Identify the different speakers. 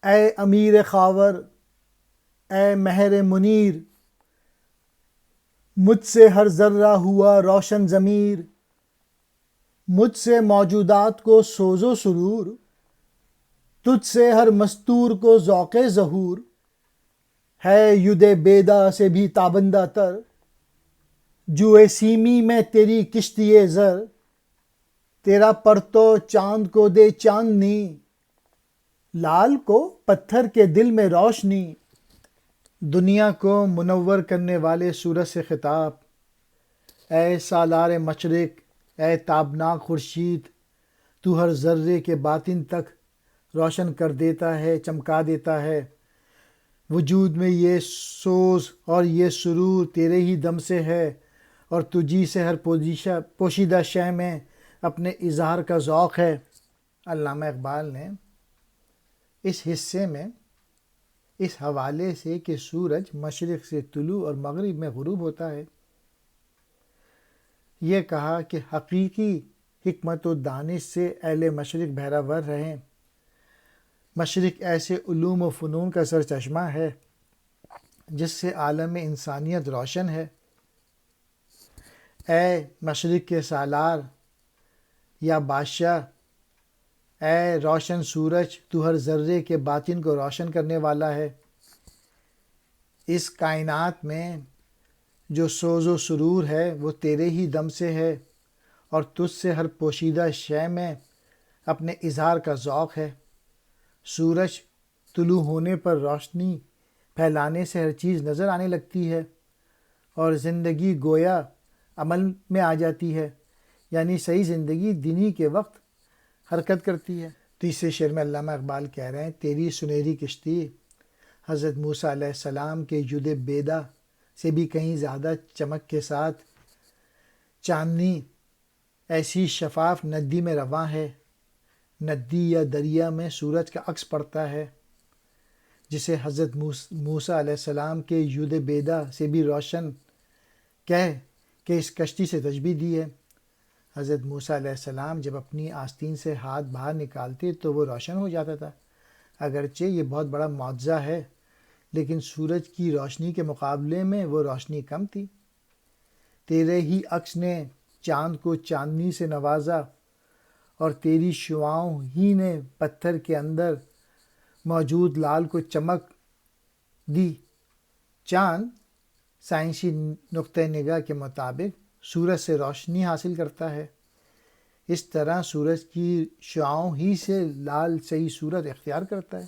Speaker 1: اے امیر خاور، اے مہر منیر، مجھ سے ہر ذرہ ہوا روشن ضمیر، مجھ سے موجودات کو سوز و سرور، تجھ سے ہر مستور کو ذوق ظہور، ہے ید بیدا سے بھی تابندہ تر، جوئے سیمی میں تیری کشتی زر، تیرا پرتو چاند کو دے چاندنی، لال کو پتھر کے دل میں روشنی۔ دنیا کو منور کرنے والے سورج سے خطاب، اے سالار مشرق، اے تابناک خورشید، تو ہر ذرے کے باطن تک روشن کر دیتا ہے، چمکا دیتا ہے۔ وجود میں یہ سوز اور یہ سرور تیرے ہی دم سے ہے، اور تجھی سے ہر پوشیدہ شے میں اپنے اظہار کا ذوق ہے۔ علامہ اقبال نے اس حصے میں اس حوالے سے کہ سورج مشرق سے طلوع اور مغرب میں غروب ہوتا ہے، یہ کہا کہ حقیقی حکمت و دانش سے اہل مشرق بہرہ رہیں۔ مشرق ایسے علوم و فنون کا سرچشمہ ہے جس سے عالم انسانیت روشن ہے۔ اے مشرق کے سالار یا بادشاہ، اے روشن سورج، تو ہر ذرے کے باطن کو روشن کرنے والا ہے۔ اس کائنات میں جو سوز و سرور ہے وہ تیرے ہی دم سے ہے، اور تجھ سے ہر پوشیدہ شے میں اپنے اظہار کا ذوق ہے۔ سورج طلوع ہونے پر روشنی پھیلانے سے ہر چیز نظر آنے لگتی ہے، اور زندگی گویا عمل میں آ جاتی ہے، یعنی صحیح زندگی دنی کے وقت حرکت کرتی ہے۔ تیسرے شعر میں علامہ اقبال کہہ رہے ہیں، تیری سنہری کشتی حضرت موسیٰ علیہ السلام کے ید بیدا سے بھی کہیں زیادہ چمک کے ساتھ چاندنی ایسی شفاف ندی میں رواں ہے۔ ندی یا دریا میں سورج کا عکس پڑتا ہے، جسے حضرت موسیٰ علیہ السلام کے ید بیدا سے بھی روشن کہہ کہ اس کشتی سے تشبیہ دی ہے۔ حضرت موسیٰ علیہ السلام جب اپنی آستین سے ہاتھ باہر نکالتے تو وہ روشن ہو جاتا تھا۔ اگرچہ یہ بہت بڑا معجزہ ہے، لیکن سورج کی روشنی کے مقابلے میں وہ روشنی کم تھی۔ تیرے ہی عکس نے چاند کو چاندنی سے نوازا، اور تیری شعاؤں ہی نے پتھر کے اندر موجود لال کو چمک دی۔ چاند سائنسی نقطہ نگاہ کے مطابق سورج سے روشنی حاصل کرتا ہے، اس طرح سورج کی شعاؤں ہی سے لال صحیح صورت اختیار کرتا ہے۔